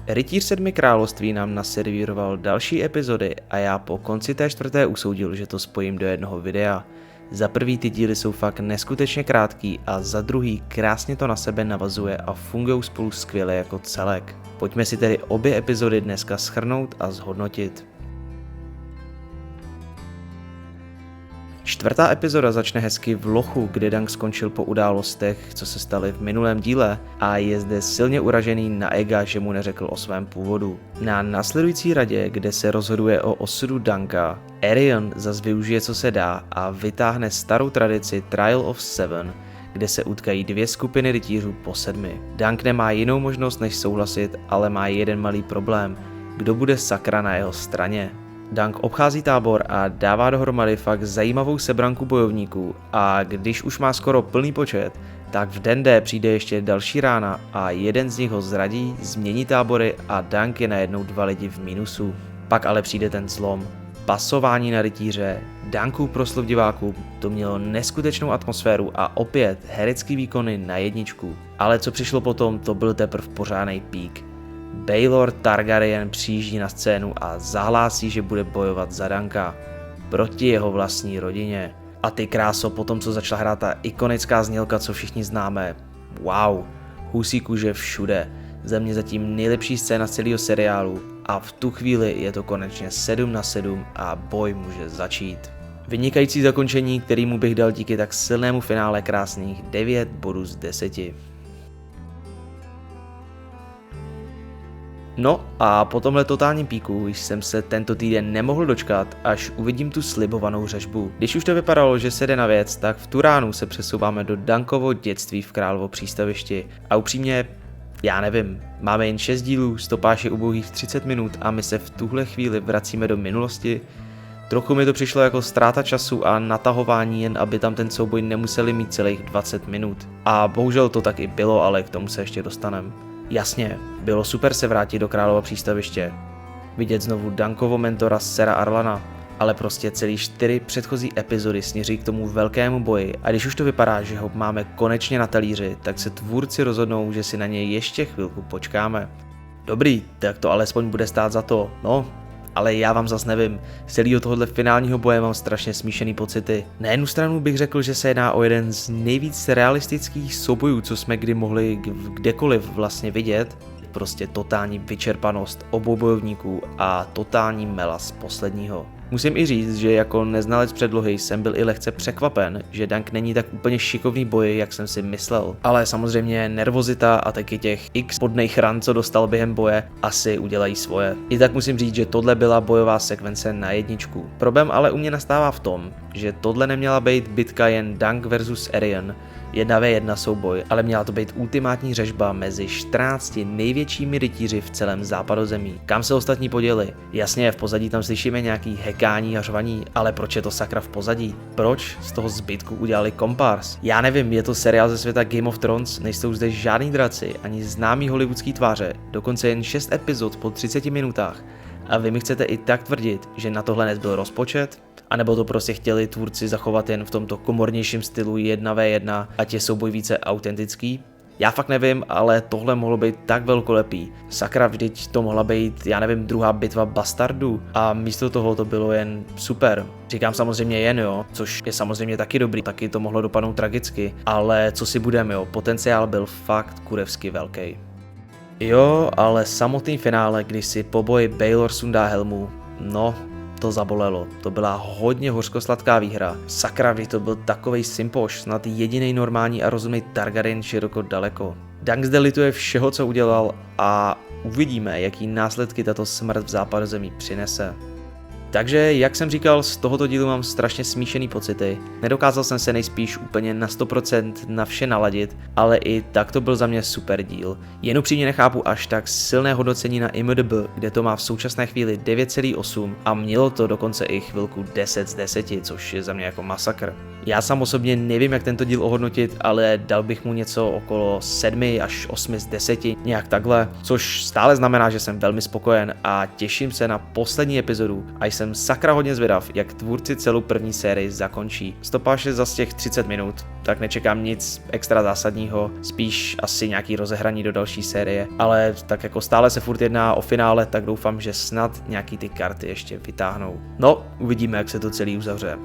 Rytíř 7 království nám naservíroval další epizody a já po konci té 4. usoudil, že to spojím do jednoho videa. Za prvý ty díly jsou fakt neskutečně krátký a za druhý krásně to na sebe navazuje a fungují spolu skvěle jako celek. Pojďme si tedy obě epizody dneska shrnout a zhodnotit. 4. epizoda začne hezky v lochu, kde Dunk skončil po událostech, co se staly v minulém díle a je zde silně uražený na Egga, že mu neřekl o svém původu. Na následující radě, kde se rozhoduje o osudu Dunka, Arion zas využije co se dá a vytáhne starou tradici Trial of Seven, kde se utkají dvě skupiny rytířů po 7. Dunk nemá jinou možnost než souhlasit, ale má jeden malý problém. Kdo bude sakra na jeho straně? Dunk obchází tábor a dává dohromady fakt zajímavou sebranku bojovníků a když už má skoro plný počet, tak v den D přijde ještě další rána a jeden z nich ho zradí, změní tábory a Dunk je najednou 2 lidi v mínusu. Pak ale přijde ten zlom. Pasování na rytíře, Dunkův proslov diváků, to mělo neskutečnou atmosféru a opět herecký výkony na 1. Ale co přišlo potom, to byl teprve pořádnej pík. Baelor Targaryen přijíždí na scénu a zahlásí, že bude bojovat za Dunka proti jeho vlastní rodině. A ty kráso, potom co začala hrát ta ikonická znělka, co všichni známe, wow, husí kůže všude. Za mě zatím nejlepší scéna z celého seriálu a v tu chvíli je to konečně 7-7 a boj může začít. Vynikající zakončení, kterýmu bych dal díky tak silnému finále krásných 9 bodů z 10. No a po tomhle totálním píku jsem se tento týden nemohl dočkat, až uvidím tu slibovanou řežbu. Když už to vypadalo, že se jde na věc, tak v tu ránu se přesouváme do Dunkovo dětství v Královo přístavišti a upřímně, já nevím, máme jen 6 dílů, stopáž je ubohých 30 minut a my se v tuhle chvíli vracíme do minulosti. Trochu mi to přišlo jako ztráta času a natahování, jen aby tam ten souboj nemuseli mít celých 20 minut. A bohužel to tak i bylo, ale k tomu se ještě dostaneme. Jasně, bylo super se vrátit do Králova přístaviště, vidět znovu Dunkovo mentora Sera Arlana, ale prostě celý 4 předchozí epizody směří k tomu velkému boji a když už to vypadá, že ho máme konečně na talíři, tak se tvůrci rozhodnou, že si na něj ještě chvilku počkáme. Dobrý, tak to alespoň bude stát za to, no. Ale já vám zas nevím, z celého tohohle finálního boje mám strašně smíšený pocity. Na jednu stranu bych řekl, že se jedná o jeden z nejvíc realistických soubojů, co jsme kdy mohli kdekoliv vlastně vidět. Prostě totální vyčerpanost obou bojovníků a totální mela z posledního. Musím i říct, že jako neznalec předlohy jsem byl i lehce překvapen, že Dunk není tak úplně šikovný boj, jak jsem si myslel. Ale samozřejmě nervozita a taky těch x podných ran, co dostal během boje, asi udělají svoje. I tak musím říct, že tohle byla bojová sekvence na 1. Problém ale u mě nastává v tom, že tohle neměla být bitka jen Dunk versus Arion, 1v1 souboj, ale měla to být ultimátní řežba mezi 14 největšími rytíři v celém západozemí. Kam se ostatní poděli? Jasně, v pozadí tam slyšíme nějaký hekání a řvaní, ale proč je to sakra v pozadí? Proč z toho zbytku udělali kompars? Já nevím, je to seriál ze světa Game of Thrones, nejsou zde žádný draci, ani známý hollywoodský tváře, dokonce jen 6 epizod po 30 minutách. A vy mi chcete i tak tvrdit, že na tohle nezbyl rozpočet? A nebo to prostě chtěli tvůrci zachovat jen v tomto komornějším stylu 1v1, ať je souboj více autentický? Já fakt nevím, ale tohle mohlo být tak velkolepý. Sakra, vždyť to mohla být, já nevím, druhá bitva bastardů a místo toho to bylo jen super. Říkám samozřejmě jen, jo, což je samozřejmě taky dobrý, taky to mohlo dopadnout tragicky, ale co si budeme, jo, potenciál byl fakt kurevsky velký. Jo, ale samotný finále, když si po boji Baelor sundá helmu, no, to zabolelo. To byla hodně hořkosladká výhra. Sakra, to byl takovej simpoš, snad jediný normální a rozumný Targaryen široko daleko. Dunk zde lituje všeho, co udělal a uvidíme, jaký následky tato smrt v západozemí přinese. Takže, jak jsem říkal, z tohoto dílu mám strašně smíšený pocity. Nedokázal jsem se nejspíš úplně na 100% na vše naladit, ale i tak to byl za mě super díl. Jen upřímně nechápu až tak silné hodnocení na IMDb, kde to má v současné chvíli 9,8 a mělo to dokonce i chvilku 10 z 10, což je za mě jako masakr. Já sám osobně nevím, jak tento díl ohodnotit, ale dal bych mu něco okolo 7 až 8 z 10, nějak takhle, což stále znamená, že jsem velmi spokojen a těším se na poslední epizodu a jsem jsem sakra hodně zvědav, jak tvůrci celou první sérii zakončí. Stopáž je zas těch 30 minut, tak nečekám nic extra zásadního, spíš asi nějaký rozehraní do další série, ale tak jako stále se furt jedná o finále, tak doufám, že snad nějaký ty karty ještě vytáhnou. No, uvidíme, jak se to celý uzavře.